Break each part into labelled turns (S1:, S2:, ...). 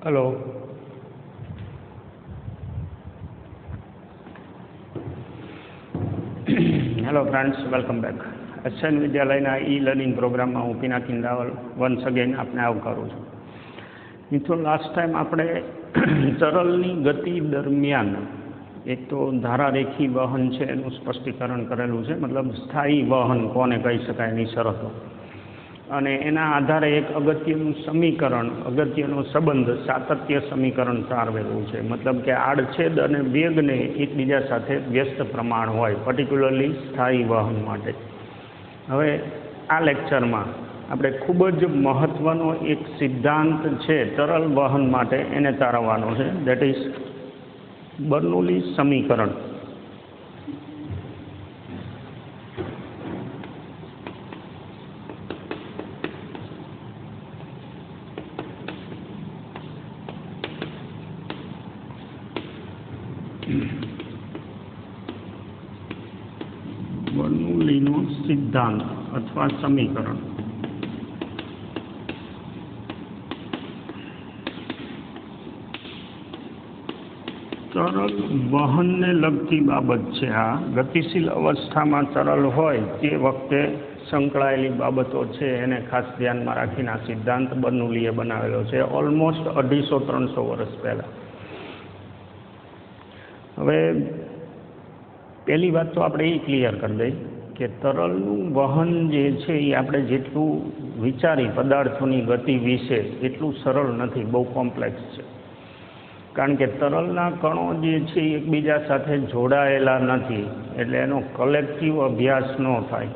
S1: Hello hello friends, welcome back. SN विद्यालयના e learning પ્રોગ્રામમાં હું પિનાકિન રાવલ વન્સ અગેન આપને આવકારું છું। મિત્રો, લાસ્ટ ટાઈમ આપણે તરલની ગતિ દરમિયાન એક તો ધારારેખી વહન છે એનું સ્પષ્ટીકરણ કરેલું છે, મતલબ સ્થાયી વહન કોને કહી શકાય એની શરતો, અને એના આધારે એક અગત્યનું સમીકરણ, અગત્યનો સંબંધ સાતત્ય સમીકરણ તારવેલું છે। મતલબ કે આડછેદ અને વેગને એકબીજા સાથે વ્યસ્ત પ્રમાણ હોય, પર્ટિક્યુલરલી સ્થાયી વહન માટે। હવે આ લેક્ચરમાં આપણે ખૂબ જ મહત્ત્વનો એક સિદ્ધાંત છે તરલ વહન માટે, એને તારવવાનો છે, દેટ ઇઝ બર્નૌલી સમીકરણ। બર્નૌલીનો સિદ્ધાંત અથવા સમીકરણ। તરલ વહનને લગતી બાબત છે। આ ગતિશીલ અવસ્થામાં તરલ હોય તે વખતે સંકળાયેલી બાબતો છે એને ખાસ ધ્યાનમાં રાખીને આ સિદ્ધાંત બર્નૌલીએ બનાવેલો છે, ઓલમોસ્ટ 250-300 વર્ષ પહેલાં। હવે પહેલી વાત તો આપણે એ ક્લિયર કરી દઈએ કે તરલનું વહન જે છે એ આપણે જેટલું વિચારી પદાર્થોની ગતિ વિશે એટલું સરળ નથી, બહુ કોમ્પ્લેક્સ છે। કારણ કે તરલના કણો જે છે એ એકબીજા સાથે જોડાયેલા નથી, એટલે એનો કલેક્ટિવ અભ્યાસ ન થાય,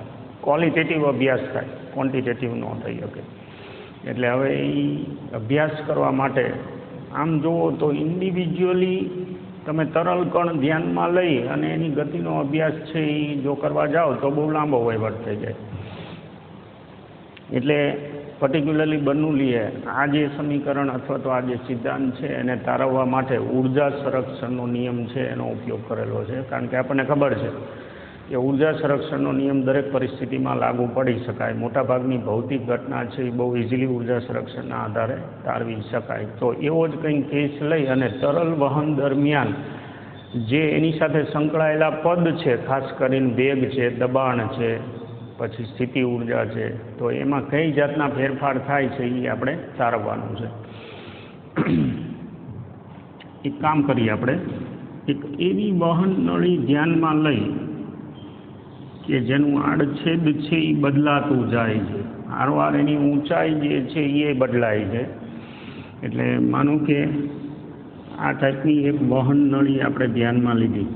S1: ક્વોલિટેટિવ અભ્યાસ થાય, ક્વોન્ટિટેટિવ ન થઈ શકે। એટલે હવે એ અભ્યાસ કરવા માટે આમ જુઓ તો ઇન્ડિવિજ્યુઅલી તમે તરલ કણ ધ્યાનમાં લઈ અને એની ગતિનો અભ્યાસ છે એ જો કરવા જાઓ તો બહુ લાંબો વહીવટ થઈ જાય। એટલે પર્ટિક્યુલરલી બર્નૌલીએ આ જે સમીકરણ અથવા તો આ જે સિદ્ધાંત છે એને તારવવા માટે ઉર્જા સંરક્ષણનો નિયમ છે એનો ઉપયોગ કરેલો છે। કારણ કે આપણને ખબર છે કે ઉર્જા સંરક્ષણનો નિયમ દરેક પરિસ્થિતિમાં લાગુ પડી શકાય, મોટાભાગની ભૌતિક ઘટના છે એ બહુ ઇઝીલી ઉર્જા સંરક્ષણના આધારે તારવી શકાય। તો એવો જ કંઈ કેસ લઈ અને તરલ વહન દરમિયાન જે એની સાથે સંકળાયેલા પદ છે, ખાસ કરીને વેગ છે, દબાણ છે, પછી સ્થિતિ ઉર્જા છે, તો એમાં કઈ જાતના ફેરફાર થાય છે એ આપણે તારવવાનું છે। એક કામ કરીએ, આપણે એક એવી વહન નળી ધ્યાનમાં લઈ કે જેનું આડછેદ છે એ બદલાતું જાય છે, વારંવાર એની ઊંચાઈ જે છે એ બદલાય છે। એટલે માનો કે આ ટાઈપની એક વહન નળી આપણે ધ્યાનમાં લીધી,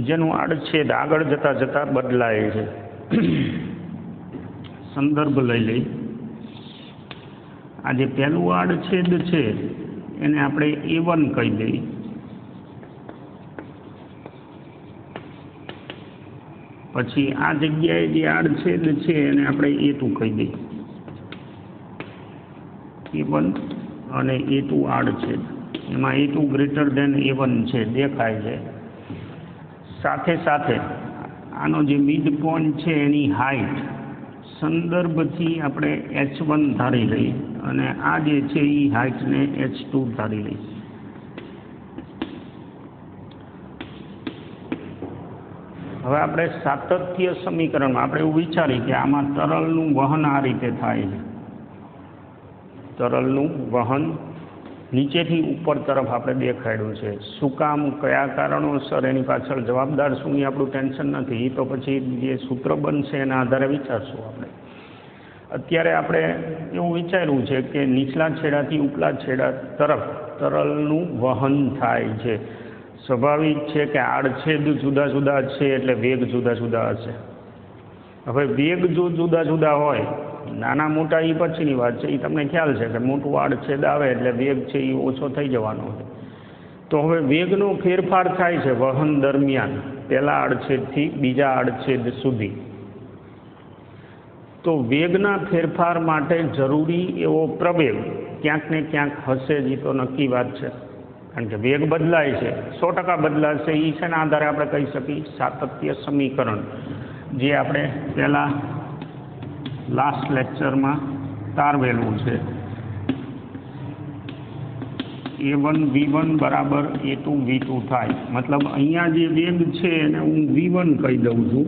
S1: જેનું આડછેદ આગળ જતાં જતાં બદલાય છે। સંદર્ભ લઈ લઈ, આ જે પહેલું આડછેદ છે એને આપણે A1 કહી દઈએ, પછી આ જગ્યાએ જે આડછેદ છે એને આપણે A2 કહી દઈએ, A1 અને A2 આડછેદ, એમાં A2 ગ્રેટર દેન A1 છે, દેખાય છે। સાથે સાથે આનો જે મિડ પોઈન્ટ છે એની હાઇટ સંદર્ભથી આપણે H1 ધારી લઈએ અને આ જે છે એ હાઇટને H2 ધારી લઈએ। હવે આપણે સાતત્ય સમીકરણમાં આપણે એવું વિચારીએ કે આમાં તરલનું વહન આ રીતે થાય છે, તરલનું વહન નીચેથી ઉપર તરફ આપણે દેખાડ્યું છે। શું કામ, કયા કારણોસર, એની પાછળ જવાબદાર શું એ આપણું ટેન્શન નથી, એ તો પછી જે સૂત્ર બનશે એના આધારે વિચારશું આપણે। અત્યારે આપણે એવું વિચાર્યું છે કે નીચલા છેડાથી ઉપલા છેડા તરફ તરલનું વહન થાય છે। સ્વાભાવિક છે કે આડછેદ જુદા જુદા છે એટલે વેગ જુદા જુદા હશે। હવે વેગ જો જુદા જુદા હોય, નાના મોટા એ પછીની વાત છે, એ તમને ખ્યાલ છે કે મોટું આડછેદ આવે એટલે વેગ છે એ ઓછો થઈ જવાનો છે। તો હવે વેગનો ફેરફાર થાય છે વહન દરમિયાન, પહેલા આડછેદથી બીજા આડછેદ સુધી। તો વેગના ફેરફાર માટે જરૂરી એવો પ્રવેગ ક્યાંક ને ક્યાંક હશે જ, એ તો નક્કી વાત છે। કારણ કે વેગ બદલાય છે, 100% બદલાશે, એ શેના આધારે આપણે કહી શકીએ, સાતત્ય સમીકરણ, જે આપણે પહેલાં લાસ્ટ લેક્ચરમાં તારવેલું છે। A1 V1 બરાબર A2 V2 થાય. મતલબ અહીંયા જે વેગ છે એને હું V1 કહી દઉં છું.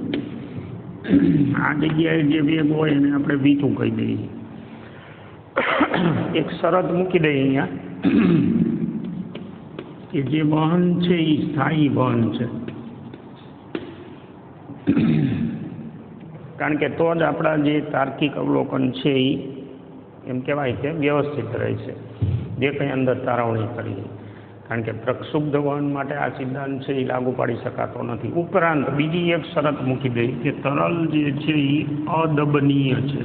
S1: આ જગ્યાએ જે વેગ હોય એને આપણે V2 કહી દઈએ. એક શરત મૂકી દઈએ અહીંયા કે જે વહન છે એ સ્થાયી વહન છે, કારણ કે તો જ આપણા જે તાર્કિક અવલોકન છે એ એમ કહેવાય કે વ્યવસ્થિત રહે છે, જે કંઈ અંદર તારવણી કરીએ. કારણ કે પ્રક્ષુબ્ધ વહન માટે આ સિદ્ધાંત છે એ લાગુ પાડી શકાતો નથી. ઉપરાંત બીજી એક શરત મૂકી દઈ કે તરલ જે છે એ અદબનીય છે.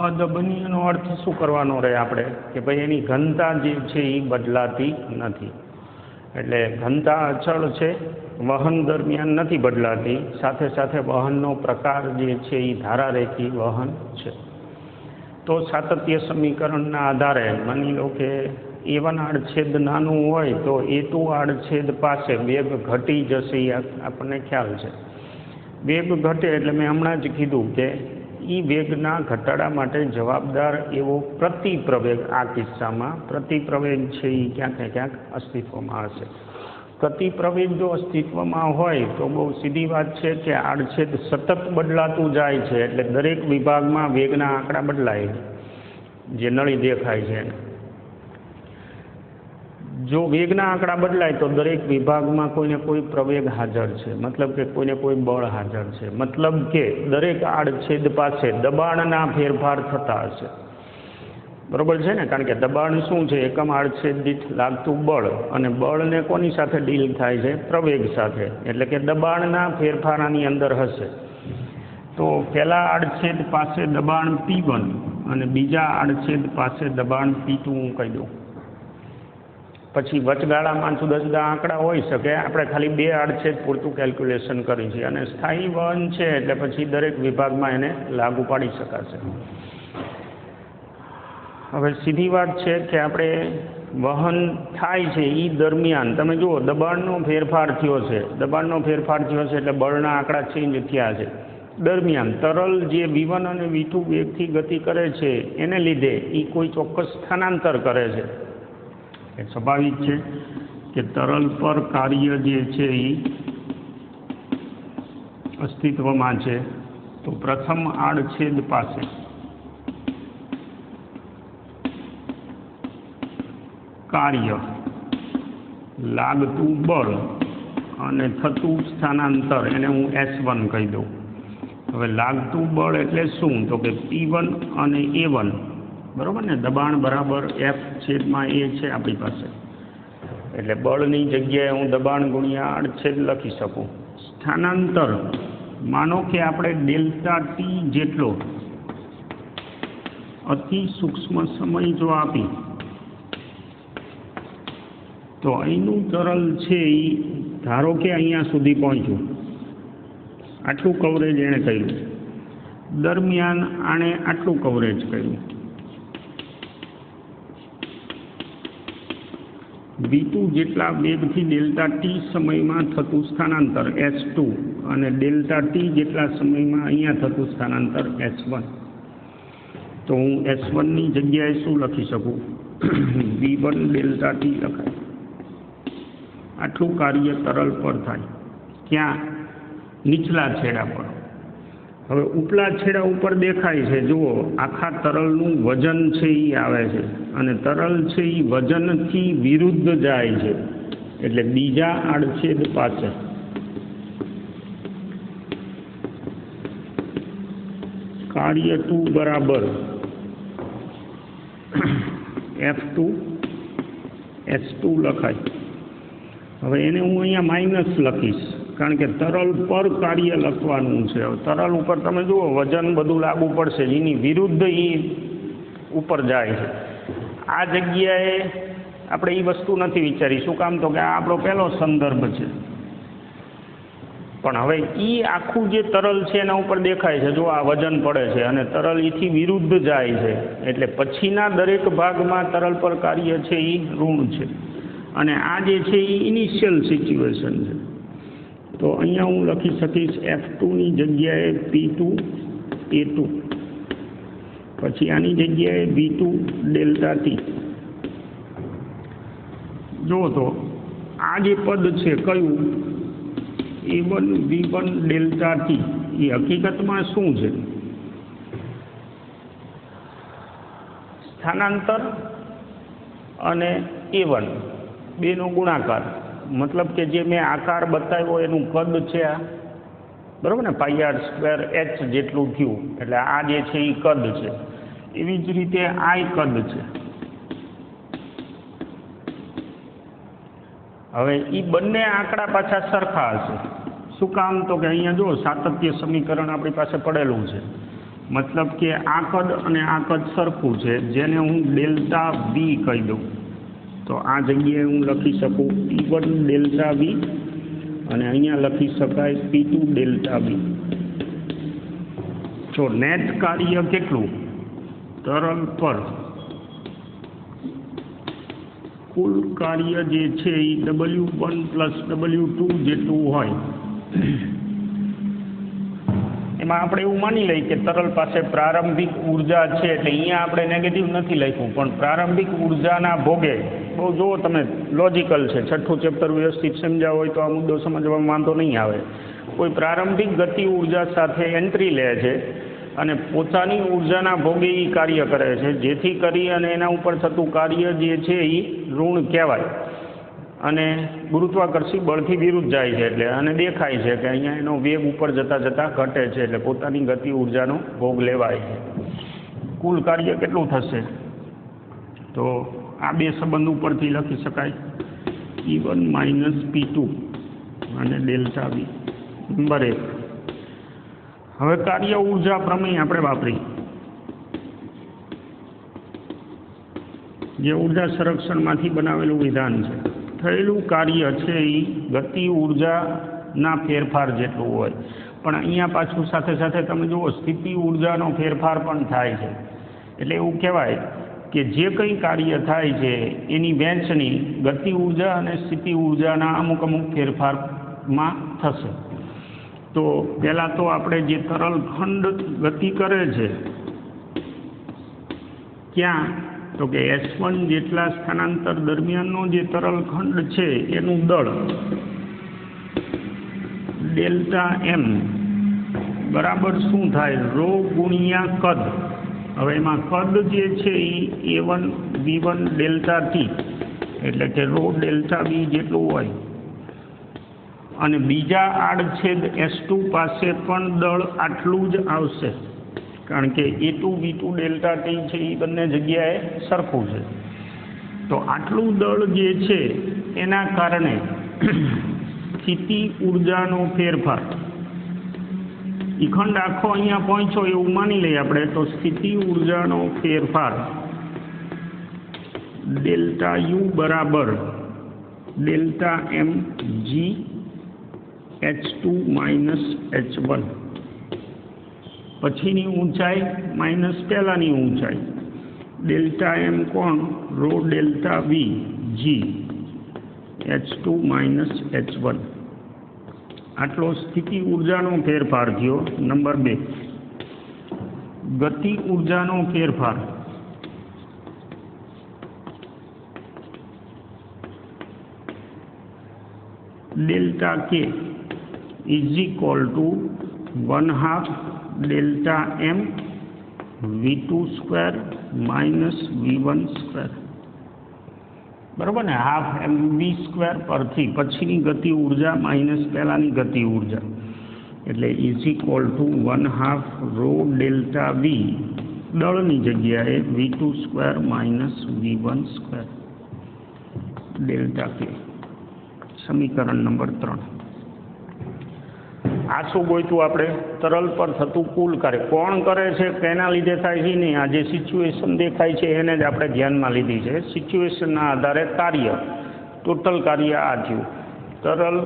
S1: અદબનીયનો અર્થ શું કરવાનો રહે આપણે કે ભાઈ એની ઘનતા જે છે એ બદલાતી નથી. એટલે ઘનતા અચળ છે, વહન દરમિયાન નથી બદલાતી, સાથે સાથે વહનનો પ્રકાર જે છે એ ધારારેખી વહન છે. તો સાતત્ય સમીકરણના આધારે માની લો કે A1 આડછેદ નાનું હોય તો A2 આડછેદ પાસે વેગ ઘટી જશે, એ આપણને ખ્યાલ છે. વેગ ઘટે એટલે મેં હમણાં જ કીધું કે એ વેગના ઘટાડા માટે જવાબદાર એવો પ્રતિપ્રવેગ, આ કિસ્સામાં પ્રતિપ્રવેગ છે એ ક્યાંક ને ક્યાંક અસ્તિત્વમાં હશે. પ્રતિપ્રવેગ જો અસ્તિત્વમાં હોય તો બહુ સીધી વાત છે કે આડછેદ સતત બદલાતું જાય છે, એટલે દરેક વિભાગમાં વેગના આંકડા બદલાય, જે નળી દેખાય છે. જો વેગના આંકડા બદલાય તો દરેક વિભાગમાં કોઈને કોઈ પ્રવેગ હાજર છે, મતલબ કે કોઈને કોઈ બળ હાજર છે, મતલબ કે દરેક આડછેદ પાસે દબાણના ફેરફાર થતા હશે. બરોબર છે ને? કારણ કે દબાણ શું છે? એકમ આડછેદ દીઠ લાગતું બળ, અને બળને કોની સાથે ડીલ થાય છે? પ્રવેગ સાથે. એટલે કે દબાણના ફેરફાર આની અંદર હશે. તો પહેલા આડછેદ પાસે દબાણ P1 અને બીજા આડછેદ પાસે દબાણ P2 હું કહી દઉં. પછી વચગાળામાં જુદા જુદા આંકડા હોઈ શકે, આપણે ખાલી બે આડછેદ પૂરતું કેલ્ક્યુલેશન કરી છે. અને સ્થાયી વહન છે એટલે પછી દરેક વિભાગમાં એને લાગુ પાડી શકાશે. હવે સીધી વાત છે કે આપણે વહન થાય છે એ દરમિયાન તમે જુઓ દબાણનો ફેરફાર થયો છે, દબાણનો ફેરફાર થયો છે એટલે બળના આંકડા ચેન્જ થયા છે. દરમિયાન તરલ જે V1 અને V2 વેગથી ગતિ કરે છે એને લીધે એ કોઈ ચોક્કસ સ્થાનાંતર કરે છે. એ સ્વાભાવિક છે કે તરલ પર કાર્ય જે છે એ અસ્તિત્વમાં છે. તો પ્રથમ આડછેદ પાસે કાર્ય, લાગતું બળ અને થતું સ્થાનાંતર એને હું S1 કહી દઉં. હવે લાગતું બળ એટલે શું? તો કે P1 અને A1, બરાબર ને? દબાણ બરાબર F/A છે આપણી પાસે, એટલે બળની જગ્યાએ હું દબાણ ગુણ્યા આડછેદ લખી શકું. સ્થાનાંતર માનો કે આપણે ડેલ્ટા ટી જેટલો અતિ સૂક્ષ્મ સમય જો આપી તો અહીંનું તરલ છે એ ધારો કે અહીંયા સુધી પહોંચ્યું, આટલું કવરેજ એણે કર્યું, દરમિયાન આણે આટલું કવરેજ કર્યું. V2 જેટલા વેગથી ડેલ્ટા ટી સમયમાં થતું સ્થાનાંતર S2 અને ડેલ્ટા ટી જેટલા સમયમાં અહીંયા થતું સ્થાનાંતર S1. તો હું S1 ની જગ્યાએ શું લખી શકું? V1 ડેલ્ટા ટી લખાય. આટલું કાર્ય તરલ પર થાય. ક્યાં? નીચલા છેડા પર. હવે ઉપલા છેડા ઉપર દેખાય છે, જુઓ આખા તરલનું વજન છે એ આવે છે, અને તરલ છે એ વજનથી વિરુદ્ધ જાય છે. એટલે બીજા આડછેદ પાસે કાર્ય 2 બરાબર F2 S2 લખાય. હવે એને હું અહીંયા માઇનસ લખીશ, કારણ કે તરલ પર કાર્ય લખવાનું છે. તરલ ઉપર તમે જુઓ વજન બધું લાગુ પડશે, એની વિરુદ્ધ એ ઉપર જાય છે. આ જગ્યાએ આપણે એ વસ્તુ નથી વિચારી. શું કામ? તો કે આ આપણો પહેલો સંદર્ભ છે. પણ હવે એ આખું જે તરલ છે એના ઉપર દેખાય છે, જો આ વજન પડે છે અને તરલ એથી વિરુદ્ધ જાય છે, એટલે પછીના દરેક ભાગમાં તરલ પર કાર્ય છે એ ઋણ છે. અને આ જે છે એ ઇનિશિયલ સિચ્યુએશન છે. તો અહીંયા હું લખી શકીશ F2 ની જગ્યાએ P2 A2. પછી આની જગ્યાએ V2 ડેલ્ટા ટી. જો તો આ જે પદ છે કયું A1 V1 ડેલ્ટા ટી એ હકીકતમાં શું છે? સ્થાનાંતર અને A1 બેનો ગુણાકાર, મતલબ કે જે મેં આકાર બતાવ્યો એનું કદ છે આ, બરાબર ને, πr² h જેટલું થયું, એટલે આ જે છે એ કદ છે. એવી જ રીતે આ કદ છે. હવે એ બંને આંકડા પાછા સરખા હશે. શું કામ? તો કે અહીંયા જો સાતત્ય સમીકરણ આપણી પાસે પડેલું છે, મતલબ કે આ કદ અને આ કદ સરખું છે, જેને હું ડેલ્ટા V કહી દઉં. તો આ જગ્યાએ હું લખી શકું P1 ડેલ્ટા V અને અહીંયા લખી શકાય P2 ડેલ્ટા V. જો નેટ કાર્ય કેટલું? તરલ પર કુલ કાર્ય જે છે એ W1 પ્લસ W2 જેટલું હોય. એમાં આપણે એવું માની લઈએ કે તરલ પાસે પ્રારંભિક ઉર્જા છે, એટલે અહીંયા આપણે નેગેટિવ નથી લખ્યું, પણ પ્રારંભિક ઉર્જાના ભોગે, બહુ જુઓ તમે, લોજિકલ છે, છઠ્ઠું ચેપ્ટર વ્યવસ્થિત સમજ્યા હોય તો આ મુદ્દો સમજવામાં વાંધો નહીં આવે. કોઈ પ્રારંભિક ગતિ ઉર્જા સાથે એન્ટ્રી લે છે અને પોતાની ઉર્જાના ભોગે એ કાર્ય કરે છે, જેથી કરી અને એના ઉપર થતું કાર્ય જે છે એ ઋણ કહેવાય અને ગુરુત્વાકર્ષી બળથી વિરુદ્ધ જાય છે. એટલે અને દેખાય છે કે અહીંયા એનો વેગ ઉપર જતાં જતાં ઘટે છે, એટલે પોતાની ગતિ ઉર્જાનો ભોગ લેવાય છે. કુલ કાર્ય કેટલું થશે? તો આ બે સંબંધ ઉપરથી લખી શકાય P1 માઇનસ P2 અને ડેલ્ટા V. નંબર 1. હવે કાર્ય ઉર્જા પ્રમેય આપણે વાપરી, જે ઉર્જા સંરક્ષણમાંથી બનાવેલું વિધાન છે. થયેલું કાર્ય છે એ ગતિ ઉર્જાના ફેરફાર જેટલું હોય, પણ અહીંયા પાછું સાથે સાથે તમે જુઓ સ્થિતિ ઉર્જાનો ફેરફાર પણ થાય છે. એટલે એવું કહેવાય કે જે કંઈ કાર્ય થાય છે એની વહેંચણી ગતિ ઉર્જા અને સ્થિતિ ઉર્જાના અમુક અમુક ફેરફારમાં થશે. તો પહેલાં તો આપણે જે તરલ ખંડ ગતિ કરે છે ક્યાં? તો કે S1 જેટલા સ્થાનાંતર દરમિયાનનો જે તરલ ખંડ છે એનું દળ ડેલ્ટા M બરાબર શું થાય? ρ ગુણ્યા કદ. હવે એમાં કદ જે છે એ A1 V1 ડેલ્ટા T એટલે કે ρ ડેલ્ટા V જેટલું હોય, અને બીજા આડછેદ S2 પાસે પણ દળ આટલું જ આવશે, કારણ કે A2 V2 ડેલ્ટા T છે એ બંને જગ્યાએ સરખું છે. તો આટલું દળ જે છે એના કારણે સ્થિતિ ઉર્જાનો ફેરફાર, એ ખંડ આખો અહીંયા પહોંચ્યો એવું માની લઈએ આપણે, તો સ્થિતિ ઉર્જાનો ફેરફાર ડેલ્ટા U બરાબર delta M G H2 minus H1. પછીની ઊંચાઈ માઇનસ પહેલાંની ઊંચાઈ, ડેલ્ટા M કોણ? ρ delta V G H2 minus H1. આટલો સ્થિતિ ઉર્જાનો ફેરફાર થયો. નંબર 2. ગતિ ઉર્જાનો ફેરફાર. Delta K is equal to 1/2 delta M V2 square minus V1 square. બરાબર ને? હાફ MV સ્ક્વેર પરથી પછીની ગતિ ઉર્જા માઇનસ પહેલાંની ગતિ ઉર્જા, એટલે is equal to 1/2 ρ delta V દળની જગ્યાએ V2 square minus V1 square delta K. સમીકરણ નંબર 3. આ શું ગોઈતું આપણે? તરલ પર થતું કુલ કાર્ય કોણ કરે છે, કેના લીધે થાય છે નહીં. આ જે સિચ્યુએશન દેખાય છે એને જ આપણે ધ્યાનમાં લીધી છે. સિચ્યુએશનના આધારે કાર્ય, ટોટલ કાર્ય આ થયું તરલ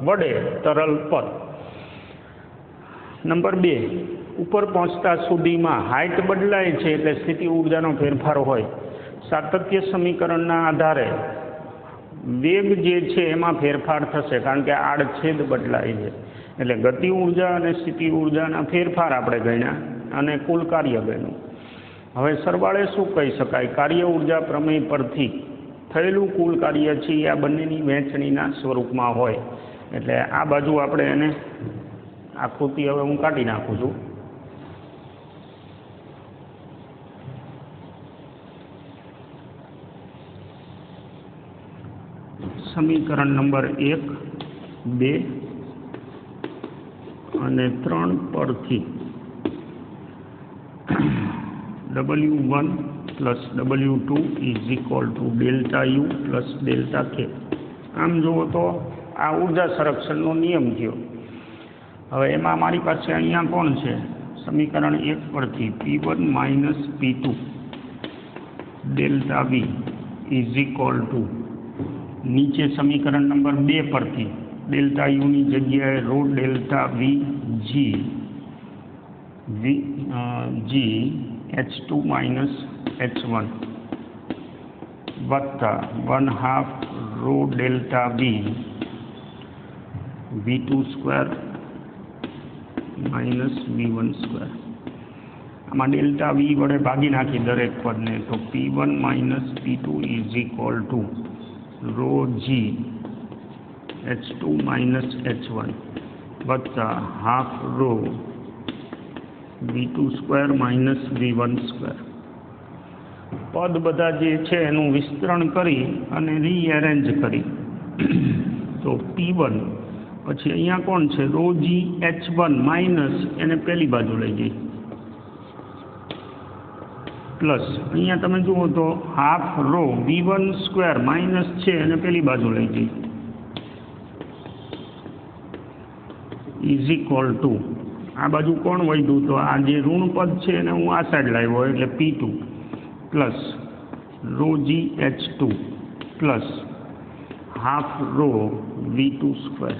S1: વડે તરલ પર. નંબર 2. ઉપર પહોંચતા સુધીમાં હાઇટ બદલાય છે એટલે સ્થિતિ ઉર્જાનો ફેરફાર હોય. સાતત્ય સમીકરણના આધારે વેગ જે છે એમાં ફેરફાર થશે, કારણ કે આડછેદ બદલાય છે. એટલે ગતિ ઉર્જા અને સ્થિતિ ઉર્જાના ફેરફાર આપણે ગણ્યા અને કુલ કાર્ય ગણ્યું. હવે સરવાળે શું કહી શકાય? કાર્ય ઉર્જા પ્રમેય પરથી થયેલું કુલ કાર્ય છે એ આ બંનેની વહેંચણીના સ્વરૂપમાં હોય. એટલે આ બાજુ આપણે એને આકૃતિ હવે હું કાઢી નાખું છું. સમીકરણ નંબર 1, 2 અને 3 પરથી W1 + W2 = delta U + delta K. આમ જુઓ તો આ ઉર્જા સંરક્ષણનો નિયમ થયો. હવે એમાં મારી પાસે અહીંયા કોણ છે? સમીકરણ 1 પરથી P1 - P2 ડેલ્ટા V = નીચે સમીકરણ નંબર 2 પરથી ડેલ્ટા યુની જગ્યાએ રો ડેલ્ટા વી જી H2 - H1 વત્તા 1/2 રો ડેલ્ટા વી V2² - V1². આમાં ડેલ્ટા વી વડે ભાગી નાખી દરેક પદને, તો P1 - P2 = રો જી H2 - H1 વત્તા 1/2 રો V2² - V1². પદ બધા જે છે એનું વિસ્તરણ કરી અને રીએરેન્જ કરી તો P1 પછી અહીંયા કોણ છે? રો જી H1 માઇનસ એને પેલી બાજુ લઈ જઈ પ્લસ અહીંયા તમે જુઓ તો 1/2 રો V1² માઇનસ છે એને પેલી બાજુ લઈ જઈ = આ બાજુ કોણ વધ્યું? તો આ જે ઋણ પદ છે એને હું આ સાઈડ લાવ્યો એટલે P2 પ્લસ રો જી H2 પ્લસ 1/2 રો V2².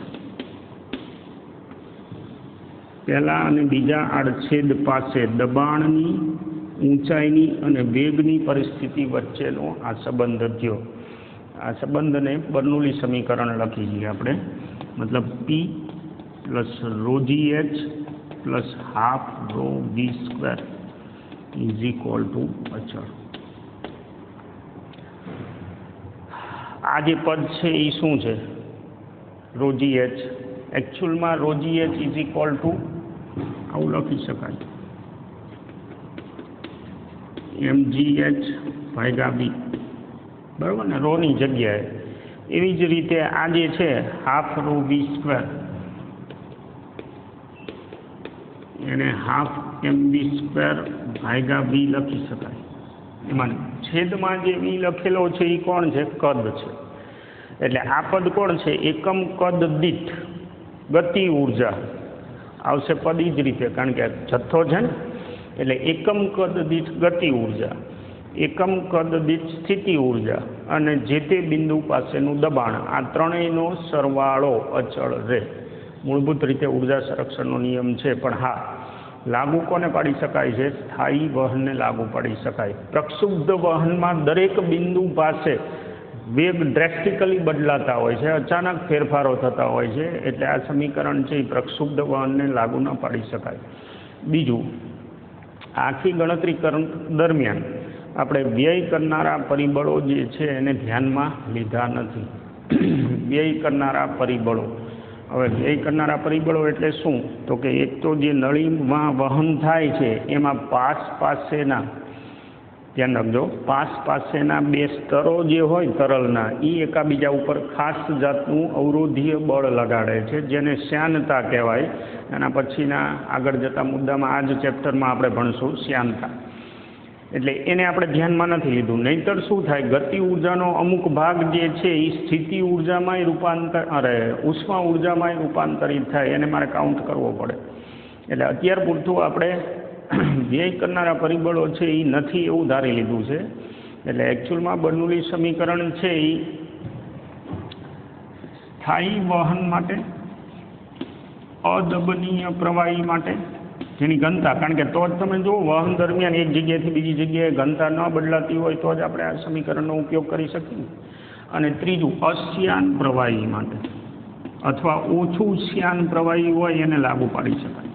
S1: પહેલા અને બીજા આડછેદ પાસે દબાણની, ઊંચાઈની અને વેગની પરિસ્થિતિ વચ્ચેનો આ સંબંધ થયો. આ સંબંધને બર્નૌલી સમીકરણ લખી દઈએ આપણે. મતલબ P પ્લસ રો જી H પ્લસ 1/2 રો V² = અચળ. આ જે પદ છે એ શું છે? રો જી H. એકચ્યુઅલમાં રો જી H = આવું લખી શકાય mgh/b, બરાબર ને, રોની જગ્યાએ. એવી જ રીતે આ જે છે 1/2 રો V² એને 1/2 mv²/v લખી શકાય. એમાં છેદમાં જે v લખેલો છે એ કોણ છે? કદ છે. એટલે આ પદ કોણ છે? એકમ કદ દીઠ ગતિ ઉર્જા આવશે પદ એ જ રીતે, કારણ કે જથ્થો છે ને, એટલે એકમ કદ દીઠ ગતિ ઉર્જા, એકમ કદ દીઠ સ્થિતિ ઉર્જા અને જે તે બિંદુ પાસેનું દબાણ, આ ત્રણેયનો સરવાળો અચળ રહે. મૂળભૂત રીતે ઉર્જા સંરક્ષણનો નિયમ છે. પણ હા, લાગુ કોને પાડી શકાય છે? સ્થાયી વહનને લાગુ પાડી શકાય. પ્રક્ષુબ્ધ વહનમાં દરેક બિંદુ પાસે વેગ ડ્રેસ્ટિકલી બદલાતા હોય છે, અચાનક ફેરફારો થતા હોય છે. એટલે આ સમીકરણ છે એ પ્રક્ષુબ્ધ વહનને લાગુ ન પાડી શકાય. બીજું, આખી ગણતરી દરમિયાન આપણે વ્યય કરનારા પરિબળો જે છે એને ધ્યાનમાં લીધા નથી. વ્યય કરનારા પરિબળો, હવે વ્યય કરનારા પરિબળો એટલે શું? તો કે એક તો જે નળીમાં વહન થાય છે એમાં પાસેના, ધ્યાન રાખજો, પાસેના બે સ્તરો જે હોય તરલના, એ એકાબીજા ઉપર ખાસ જાતનું અવરોધીય બળ લગાડે છે, જેને શ્યાનતા કહેવાય. એના પછીના આગળ જતા મુદ્દામાં આ જ ચેપ્ટરમાં આપણે ભણશું શ્યાનતા. એટલે એને આપણે ધ્યાનમાં નથી લીધું. નહીંતર શું થાય? ગતિ ઉર્જાનો અમુક ભાગ જે છે એ સ્થિતિ ઉર્જામાંય ઉષ્મા ઉર્જામાંય રૂપાંતરિત થાય, એને મારે કાઉન્ટ કરવો પડે. એટલે અત્યાર પૂરતું આપણે વ્યય કરનારા પરિબળો છે એ નથી એવું ધારી લીધું છે. એટલે એકચ્યુઅલમાં બર્નૌલી સમીકરણ છે એ સ્થાયી વહન માટે, અદબનીય પ્રવાહી માટે, જેની ઘનતા, કારણ કે તો જ તમે જુઓ વહન દરમિયાન એક જગ્યાએથી બીજી જગ્યાએ ઘનતા ન બદલાતી હોય તો જ આપણે આ સમીકરણનો ઉપયોગ કરી શકીએ. અને ત્રીજું, અશ્યાન પ્રવાહી માટે અથવા ઓછું શ્યાન પ્રવાહી હોય એને લાગુ પાડી શકાય.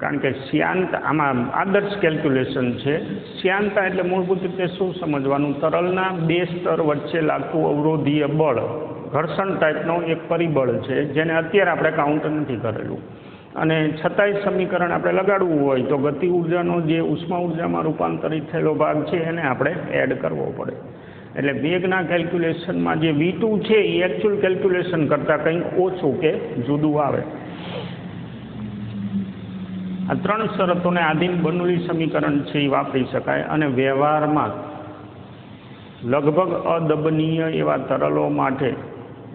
S1: કારણ કે શ્યાંત આમાં આદર્શ કેલ્ક્યુલેશન છે. શ્યાંતા એટલે મૂળભૂત રીતે શું સમજવાનું, તરલના બે સ્તર વચ્ચે લાગતું અવરોધીય બળ ઘર્ષણ ટાઈપનો એક પરિબળ છે જેને અત્યારે આપણે કાઉન્ટ નથી કરેલું, અને છતાંય સમીકરણ આપણે લગાડવું હોય તો ગતિ ઉર્જાનો જે ઉષ્મા ઉર્જામાં રૂપાંતરિત થયેલો ભાગ છે એને આપણે એડ કરવો પડે. એટલે વેગના કેલ્ક્યુલેશનમાં જે V2 છે એ એકચ્યુઅલ કેલ્ક્યુલેશન કરતાં કંઈક ઓછું કે જુદું આવે. આ ત્રણ શરતોને આધીન બર્નૌલી સમીકરણ છે એ વાપરી શકાય, અને વ્યવહારમાં લગભગ અદબનીય એવા તરલો માટે,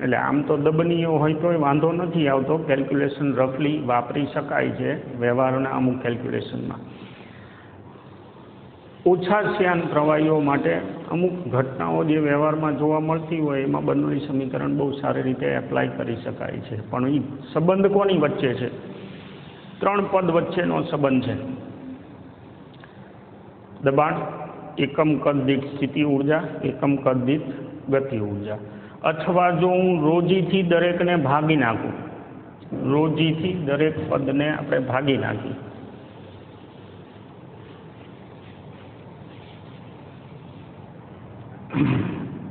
S1: એટલે આમ તો દબનીય હોય તોય વાંધો નથી આવતો, કેલ્ક્યુલેશન રફલી વાપરી શકાય છે વ્યવહારના અમુક કેલ્ક્યુલેશનમાં. ઓછા શ્યાન પ્રવાહીઓ માટે અમુક ઘટનાઓ જે વ્યવહારમાં જોવા મળતી હોય એમાં બર્નૌલી સમીકરણ બહુ સારી રીતે એપ્લાય કરી શકાય છે. પણ એ સંબંધ કોની વચ્ચે છે? ત્રણ પદ વચ્ચેનો સંબંધ છે. દબાણ, એકમ કદ દીઠ સ્થિતિ ઉર્જા, એકમ કદ દીઠ ગતિ ઉર્જા. અથવા જો હું રોજીથી દરેકને ભાગી નાખું, રોજીથી દરેક પદને આપણે ભાગી નાખી,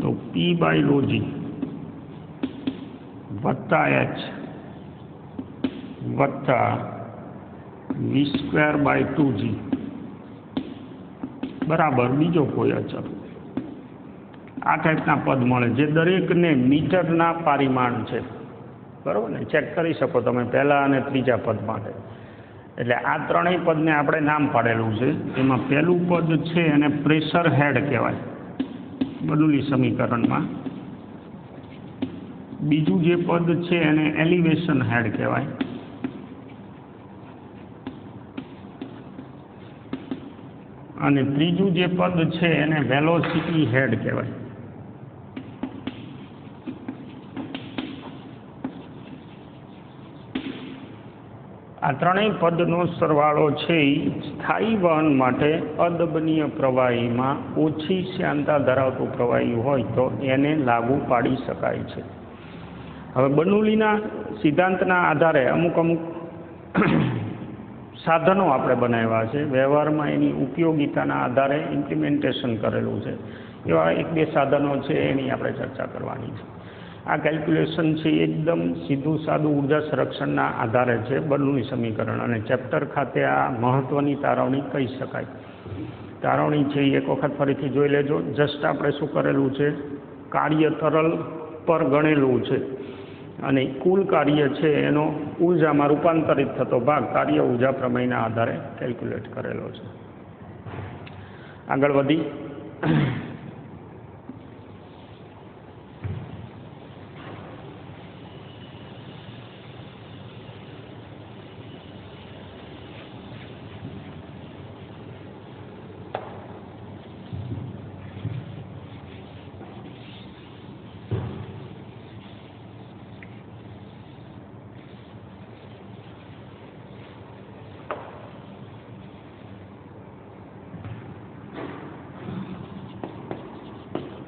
S1: તો P બાય રોજી વત્તા H વત્તા V²/2G બરાબર બીજો કોઈ અચળ, આ ટાઈપના પદ મળે જે દરેકને મીટરના પરિમાણ છે. બરાબર ને, ચેક કરી શકો તમે પહેલા અને ત્રીજા પદ માટે. એટલે આ ત્રણેય પદને આપણે નામ પાડેલું છે. એમાં પહેલું પદ છે એને પ્રેશર હેડ કહેવાય બર્નૌલી સમીકરણમાં. બીજું જે પદ છે એને એલિવેશન હેડ કહેવાય. અને ત્રીજું જે પદ છે એને વેલોસિટી હેડ કહેવાય. આ ત્રણેય પદનો સરવાળો છે એ સ્થાયી વહન માટે અદબનીય પ્રવાહીમાં ઓછી શ્યાનતા ધરાવતું પ્રવાહી હોય તો એને લાગુ પાડી શકાય છે. હવે બર્નૌલીના સિદ્ધાંતના આધારે અમુક સાધનો આપણે બનાવ્યા છે, વ્યવહારમાં એની ઉપયોગિતાના આધારે ઇમ્પ્લિમેન્ટેશન કરેલું છે. એવા એક બે સાધનો છે એની આપણે ચર્ચા કરવાની છે. આ કેલ્ક્યુલેશન છે એકદમ સીધું સાદું ઉર્જા સંરક્ષણના આધારે છે બર્નૌલી સમીકરણ, અને ચેપ્ટર ખાતે આ મહત્ત્વની તારવણી કહી શકાય. તારવણી છે એ એક વખત ફરીથી જોઈ લેજો. જસ્ટ આપણે શું કરેલું છે, કાર્ય તરલ પર ગણેલું છે અને કુલ કાર્ય છે એનો ઉર્જામાં રૂપાંતરિત થતો ભાગ કાર્ય ઉર્જા પ્રમેયના આધારે કેલ્ક્યુલેટ કરેલો છે. આગળ વધી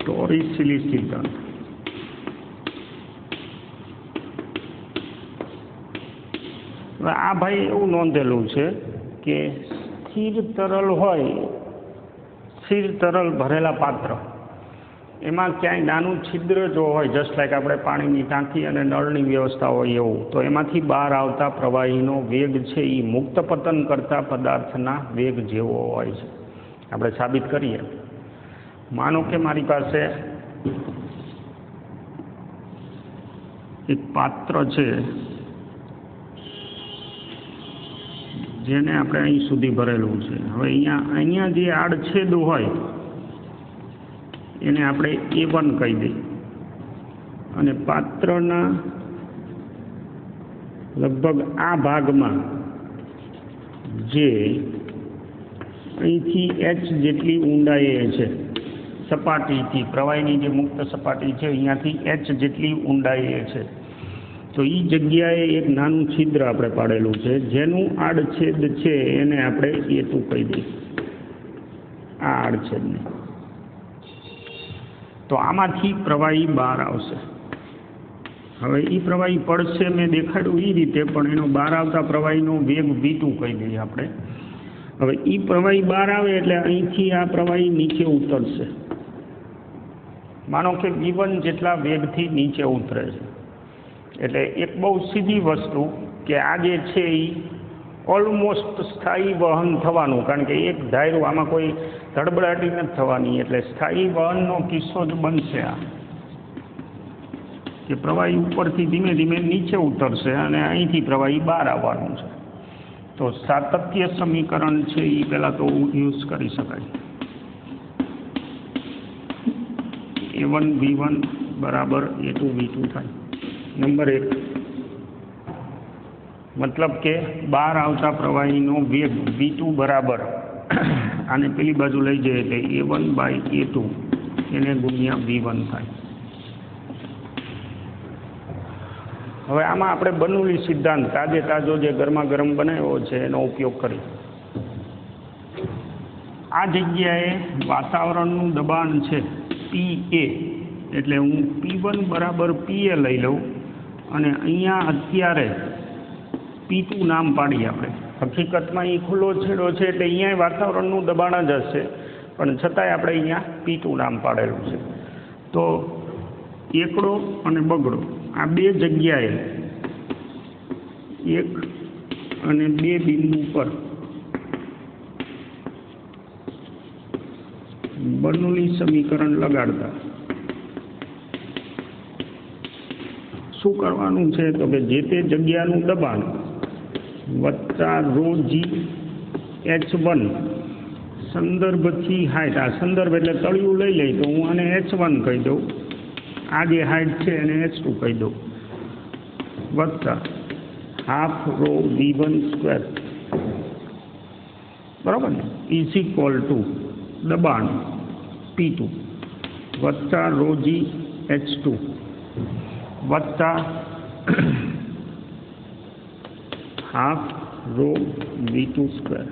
S1: ટોરિસેલી સિદ્ધાંત. હવે આ ભાઈ એવું નોંધેલું છે કે સ્થિર તરલ હોય, સ્થિર તરલ ભરેલા પાત્ર, એમાં ક્યાંય નાનું છિદ્ર જો હોય, જસ્ટ લાઈક આપણે પાણીની ટાંકી અને નળની વ્યવસ્થા હોય એવું, તો એમાંથી બહાર આવતા પ્રવાહીનો વેગ છે એ મુક્ત પતન કરતા પદાર્થના વેગ જેવો હોય છે. આપણે સાબિત કરીએ. માનો કે મારી પાસે એક પાત્ર છે જેને આપણે અહીં સુધી ભરેલું છે. હવે અહીંયા જે આડછેદ હોય એને આપણે A1 કહી દઈએ, અને પાત્રના લગભગ આ ભાગમાં જે અહીંથી H જેટલી ઊંડાઈએ છે, સપાટીથી પ્રવાહીની જે મુક્ત સપાટી છે અહીંયાથી H જેટલી ઊંડાઈએ છે, તો એ જગ્યાએ એક નાનું છિદ્ર આપણે પાડેલું છે જેનું આડછેદ છે એને આપણે A2 કહી દઈએ, આ આડછેદને. તો આમાંથી પ્રવાહી બહાર આવશે. હવે એ પ્રવાહી પડશે મેં દેખાડ્યું એ રીતે, પણ એનો બહાર આવતા પ્રવાહીનો વેગ v2 કહી દઈએ આપણે. હવે એ પ્રવાહી બહાર આવે એટલે અહીંથી આ પ્રવાહી નીચે ઉતરશે. માનો કે v1 જેટલા વેગથી નીચે ઉતરે છે. એટલે એક બહુ સીધી વસ્તુ કે આ જે છે એ ઓલમોસ્ટ સ્થાયી વહન થવાનું, કારણ કે એક ધાર્યું આમાં કોઈ ધડબડાટી નથી થવાની, એટલે સ્થાયી વહનનો કિસ્સો જ બનશે. આ કે પ્રવાહી ઉપરથી ધીમે ધીમે નીચે ઉતરશે અને અહીંથી પ્રવાહી બહાર આવવાનું છે. તો સાતત્ય સમીકરણ છે એ પહેલાં તો યુઝ કરી શકાય. a1 v1 બરાબર a2 v2 થાય. નંબર 1, મતલબ કે બહાર આવતા પ્રવાહીનો વેગ v2 બરાબર આને પેલી બાજુ લઈ જઈએ એટલે a1 બાય a2 એને ગુણ્યા v1 થાય. હવે આમાં આપણે બર્નૌલી સિદ્ધાંત તાજે તાજો જે ગરમા ગરમ બનાવ્યો છે એનો ઉપયોગ કરી. આ જગ્યાએ વાતાવરણનું દબાણ છે PA, એટલે હું P1 બરાબર PA લઈ લઉં અને અહીંયા અત્યારે P2 નામ પાડીએ આપણે. હકીકતમાં એ ખુલ્લો છેડો છે એટલે અહીંયા વાતાવરણનું દબાણ જ હશે, પણ છતાંય આપણે અહીંયા P2 નામ પાડેલું છે. તો એકડો અને બગડો આ બે જગ્યાએ 1 અને 2 બિંદુ પર બર્નૌલી સમીકરણ લગાડતા શું કરવાનું છે તો કે જે તે જગ્યાનું દબાણ વત્તા ρg h1 સંદર્ભથી હાઇટ. આ સંદર્ભ એટલે તળિયું લઈ લઈ તો હું આને h1 કહી દઉં, આ જે હાઇટ છે એને h2 કહી દઉં, વત્તા હાફ રો v1 સ્ક્વેર બરાબર ને ઇઝ ઇક્વલ ટુ દબાણ P2 વત્તા ρg h2 વત્તા હાફ રો v2 સ્ક્વેર.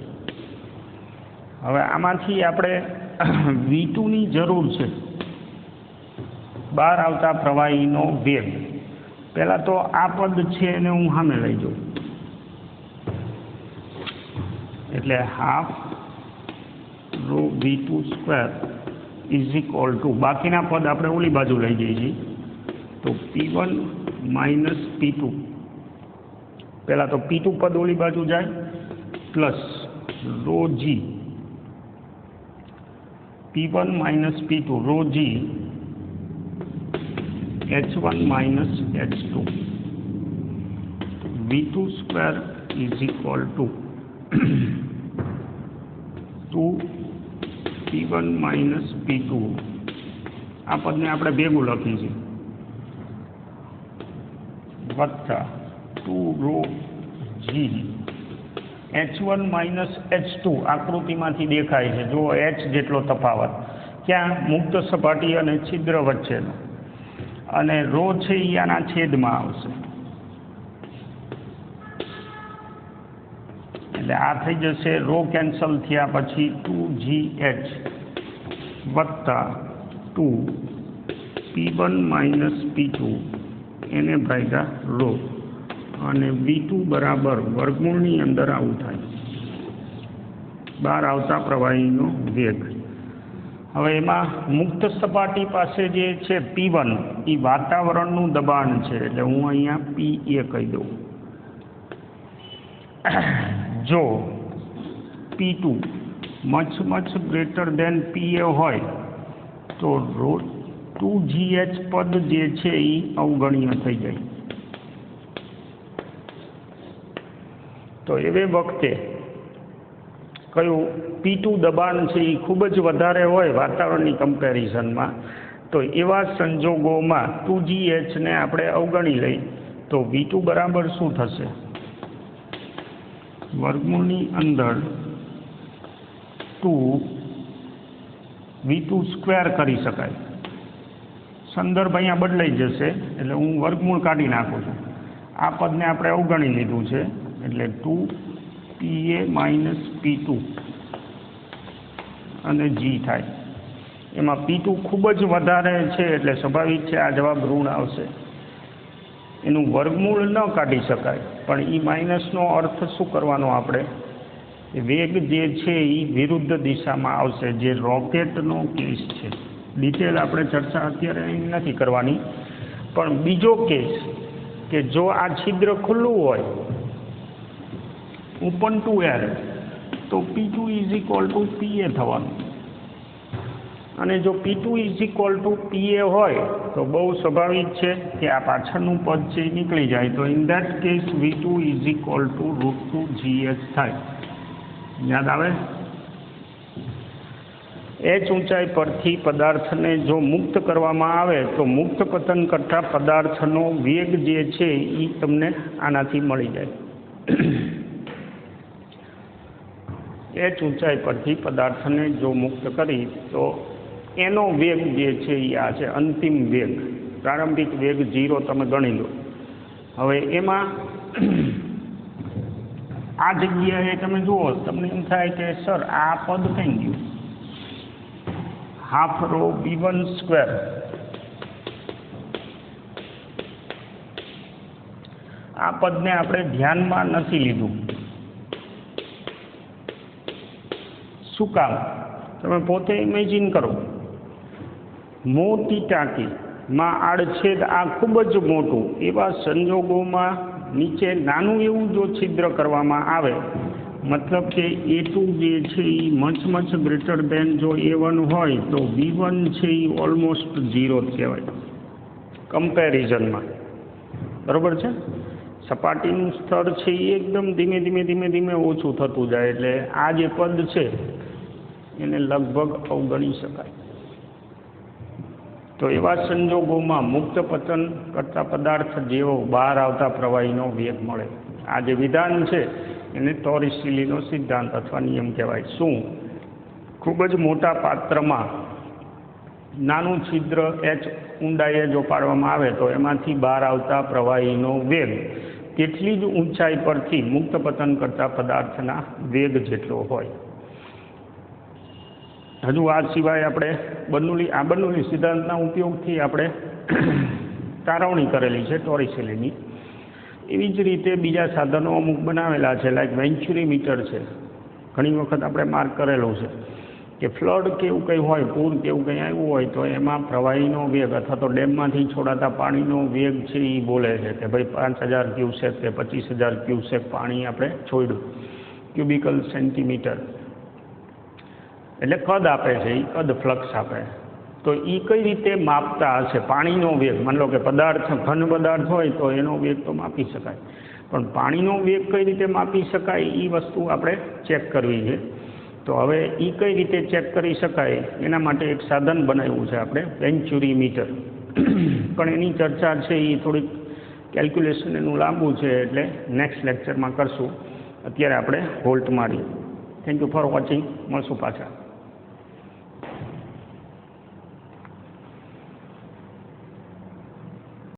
S1: હવે આમાંથી આપણે v2ની જરૂર છે, બહાર આવતા પ્રવાહીનો વેગ. પહેલાં તો આ પદ છે એને હું સામે લઈ જાઉં, એટલે half rho v2 square is equal to બાકીના પદ આપણે ઓલી બાજુ લઈ જઈએ છીએ તો P1 માઇનસ P2. પહેલાં તો P2 પદ ઓલી બાજુ જાય plus ρg P1 minus P2 ρg h1 minus h2 v2 square is equal two 2 P1 minus P2. આ પદને આપણે ભેગું લખીએ છીએ વત્તા 2 row g h1 minus h2 આકૃતિમાંથી દેખાય છે. જો h જેટલો તફાવત ક્યાં મુક્ત સપાટી અને છિદ્ર વચ્ચેનો, અને રો છે એ આના છેદમાં આવશે એટલે આ થઈ જશે રો કેન્સલ થયા પછી 2gh વત્તા 2 P1 માઇનસ P2 એને ભાગ્યા રો અને v2 બરાબર વર્ગમૂળની અંદર આવું થાય બહાર આવતા પ્રવાહીનો વેગ. હવે એમાં મુક્ત સપાટી પાસે જે છે P1 એ વાતાવરણનું દબાણ છે, એટલે હું અહીંયા PA કહી દઉં. જો P2 much greater than PA હોય તો 2gh પદ જે છે એ અવગણ્ય થઈ જાય. તો એવે વખતે કયું P2 દબાણ છે એ ખૂબ જ વધારે હોય વાતાવરણની કમ્પેરિઝનમાં, તો એવા સંજોગોમાં 2gh ને આપણે અવગણી લઈ તો v2 બરાબર શું થશે? વર્ગમૂળની અંદર 2v2 સ્ક્વેર કરી શકાય. સંદર્ભ અહીંયા બદલાઈ જશે એટલે હું વર્ગમૂળ કાઢી નાખું છું. આ પદને આપણે અવગણી લીધું છે એટલે 2pa માઇનસ P2 અને g થાય. એમાં P2 ખૂબ જ વધારે છે એટલે સ્વાભાવિક છે આ જવાબ ઋણ આવશે. એનું વર્ગમૂળ ન કાઢી શકાય, પણ એ માઇનસનો અર્થ શું કરવાનો આપણે? વેગ જે છે એ વિરુદ્ધ દિશામાં આવશે, જે રોકેટનો કેસ છે. ડિટેલ આપણે ચર્ચા અત્યારે અહીં નથી કરવાની. પણ બીજો કેસ કે જો આ છિદ્ર ખુલ્લું હોય ઓપન ટુ એર, તો P2 is equal two PA થવાનું. અને જો P2 is equal two PA હોય તો બહુ સ્વાભાવિક છે કે આ પાછળનું પદ છે એ નીકળી જાય. તો in that case V2 is equal two √2GH થાય. યાદ આવે? h ઊંચાઈ પરથી પદાર્થને જો મુક્ત કરવામાં આવે તો મુક્ત પતન કરતા પદાર્થનો વેગ જે છે એ તમને આનાથી મળી જાય. h ઊંચાઈ પરથી પદાર્થને જો મુક્ત કરી તો એનો વેગ જે છે એ આ છે, અંતિમ વેગ. પ્રારંભિક વેગ 0 તમે ગણી લો. હવે એમાં આ જગ્યાએ તમે જુઓ, તમને એમ થાય કે સર આ પદ કઈ ગયું? Half rho V1². આ પદને આપણે ધ્યાનમાં નથી લીધું. શું કામ? તમે પોતે ઇમેજિન કરો, મોટી ટાંકીમાં આડછેદ આ ખૂબ જ મોટું, એવા સંજોગોમાં નીચે નાનું એવું જો છિદ્ર કરવામાં આવે, મતલબ કે A2 જે છે એ મચ ગ્રેટર દેન જો A1 હોય તો V1 છે એ ઓલમોસ્ટ 0 જ કહેવાય કમ્પેરિઝનમાં. બરાબર છે? સપાટીનું સ્તર છે એ એકદમ ધીમે ધીમે ઓછું થતું જાય, એટલે આ જે પદ છે એને લગભગ અવગણી શકાય. તો એવા સંજોગોમાં મુક્ત પતન કરતા પદાર્થ જેવો બહાર આવતા પ્રવાહીનો વેગ મળે. આ જે વિધાન છે એને ટોરિસેલીનો સિદ્ધાંત અથવા નિયમ કહેવાય. શું? ખૂબ જ મોટા પાત્રમાં નાનું છિદ્ર h ઊંડાઈએ જો પાડવામાં આવે તો એમાંથી બહાર આવતા પ્રવાહીનો વેગ તેટલી જ ઊંચાઈ પરથી મુક્ત પતન કરતા પદાર્થના વેગ જેટલો હોય. હજુ આ સિવાય આપણે બર્નૌલી સિદ્ધાંતના ઉપયોગથી આપણે તારવણી કરેલી છે ટોરિસેલીની. એવી જ રીતે બીજા સાધનો અમુક બનાવેલા છે, લાઈક વેન્ચુરી મીટર છે. ઘણી વખત આપણે માર્ક કરેલું છે કે ફ્લડ કે એવું કંઈ હોય, પૂર કે એવું કંઈ આવ્યું હોય તો એમાં પ્રવાહીનો વેગ અથવા તો ડેમમાંથી છોડાતા પાણીનો વેગ છે એ બોલે છે કે ભાઈ 5000 ક્યુસેક કે 25000 ક્યુસેક પાણી આપણે છોડ્યું, ક્યુબિકલ સેન્ટીમીટર. એટલે કદ આપે છે, એ કદ ફ્લક્સ આપે. તો એ કઈ રીતે માપતા હશે? પાણીનો વેગ, માની લો કે ઘન પદાર્થ હોય તો એનો વેગ તો માપી શકાય, પણ પાણીનો વેગ કઈ રીતે માપી શકાય એ વસ્તુ આપણે ચેક કરવી છે. તો હવે એ કઈ રીતે ચેક કરી શકાય એના માટે એક સાધન બનાવ્યું છે આપણે, વેન્ચુરી મીટર. પણ એની ચર્ચા છે એ થોડીક કેલ્ક્યુલેશન એનું લાંબુ છે, એટલે નેક્સ્ટ લેક્ચરમાં કરશું. અત્યારે આપણે હોલ્ટ મારી. Thank you for watching. મળશું પાછા.